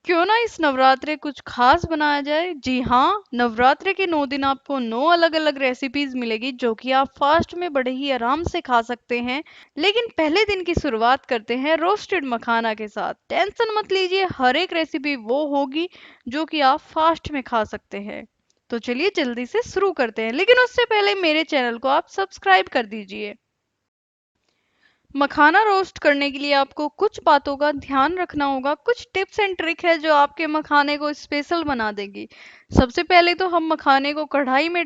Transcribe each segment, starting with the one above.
क्यों ना इस नवरात्रे कुछ खास बनाया जाए। जी हाँ, नवरात्रे के 9 दिन आपको 9 अलग-अलग रेसिपीज मिलेगी जो कि आप फास्ट में बड़े ही आराम से खा सकते हैं। लेकिन पहले दिन की शुरुआत करते हैं रोस्टेड मखाना के साथ। टेंशन मत लीजिए, हर एक रेसिपी वो होगी जो कि आप फास्ट में खा सकते हैं। तो चलिए जल्दी से शुरू करते हैं, लेकिन उससे पहले मेरे चैनल को आप सब्सक्राइब कर दीजिए। मखाना रोस्ट करने के लिए आपको कुछ बातों का ध्यान रखना होगा। कुछ टिप्स एंड ट्रिक है जो आपके मखाने को स्पेशल बना देगी। सबसे पहले तो हम मखाने को कढ़ाई में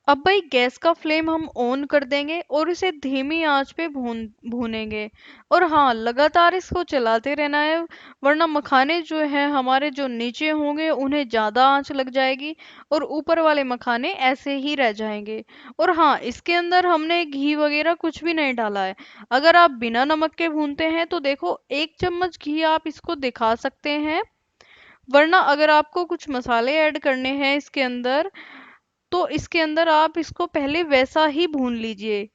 अब भाई गैस का फ्लेम हम ऑन कर देंगे और इसे धीमी आंच पे भूनेंगे। और हाँ, लगातार इसको चलाते रहना है, वरना मखाने जो है हमारे जो नीचे होंगे उन्हें ज्यादा आंच लग जाएगी और ऊपर वाले मखाने ऐसे ही रह जाएंगे। और हाँ, इसके अंदर हमने घी वगैरह कुछ भी नहीं डाला है। अगर आप बिना नमक के भूनते हैं तो देखो 1 चम्मच घी आप इसको दिखा सकते हैं, वरना अगर आपको कुछ मसाले ऐड करने हैं इसके अंदर तो इसके अंदर आप इसको पहले वैसा ही भून लीजिए।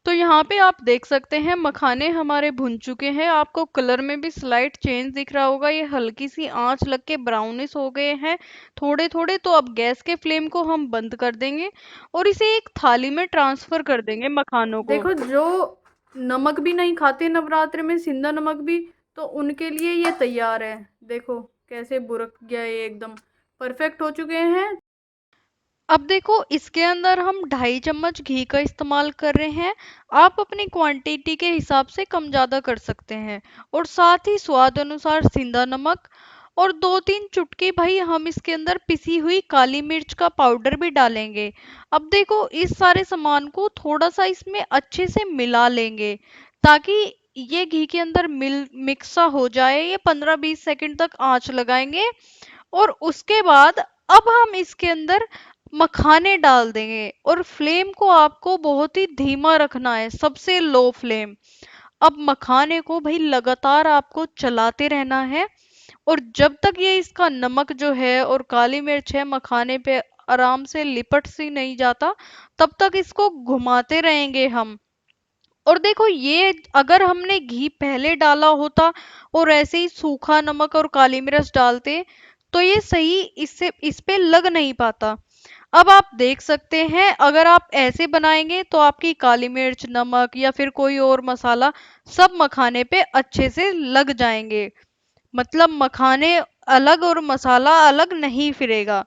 तो यहाँ पे आप देख सकते हैं मखाने हमारे भुन चुके हैं। आपको कलर में भी स्लाइट चेंज दिख रहा होगा, ये हल्की सी आंच लग के ब्राउनिश हो गए हैं थोड़े थोड़े। तो अब गैस के फ्लेम को हम बंद कर देंगे और इसे एक थाली में ट्रांसफर कर देंगे मखानों को। देखो, जो नमक भी नहीं खाते नवरात्रि में, सिंधा नमक भी, तो उनके लिए ये तैयार है। देखो कैसे बुरक गया, ये एकदम परफेक्ट हो चुके हैं। अब देखो इसके अंदर हम 2.5 चम्मच घी का इस्तेमाल कर रहे हैं। आप अपनी क्वांटिटी के हिसाब से कम ज्यादा कर सकते हैं। और साथ ही स्वाद अनुसार सेंधा नमक और 2-3 चुटकी भाई हम इसके अंदर पिसी हुई काली मिर्च का पाउडर भी डालेंगे। अब देखो इस सारे सामान को थोड़ा सा इसमें अच्छे से मिला लेंगे ताकि ये घी के अंदर मिक्स सा हो जाए। ये 15-20 सेकंड तक आंच लगाएंगे और उसके बाद अब हम इसके अंदर मखाने डाल देंगे और फ्लेम को आपको बहुत ही धीमा रखना है, सबसे लो फ्लेम। अब मखाने को भाई लगातार आपको चलाते रहना है और जब तक ये इसका नमक जो है और काली मिर्च है मखाने पे आराम से लिपट सी नहीं जाता, तब तक इसको घुमाते रहेंगे हम। और देखो ये अगर हमने घी पहले डाला होता और ऐसे ही सूखा नमक और काली मिर्च डालते तो ये सही इससे इस पे लग नहीं पाता। अब आप देख सकते हैं अगर आप ऐसे बनाएंगे तो आपकी काली मिर्च, नमक या फिर कोई और मसाला सब मखाने पे अच्छे से लग जाएंगे। मतलब मखाने अलग और मसाला अलग नहीं फिरेगा।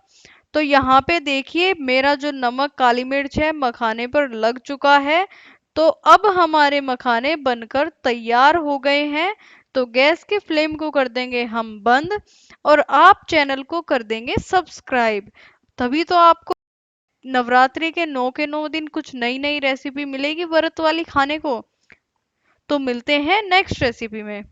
तो यहाँ पे देखिए मेरा जो नमक काली मिर्च है मखाने पर लग चुका है। तो अब हमारे मखाने बनकर तैयार हो गए हैं। तो गैस के फ्लेम को कर देंगे हम बंद और आप चैनल को कर देंगे सब्सक्राइब। तभी तो आपको नवरात्रि के 9 दिन कुछ नई नई रेसिपी मिलेगी व्रत वाली खाने को। तो मिलते हैं नेक्स्ट रेसिपी में।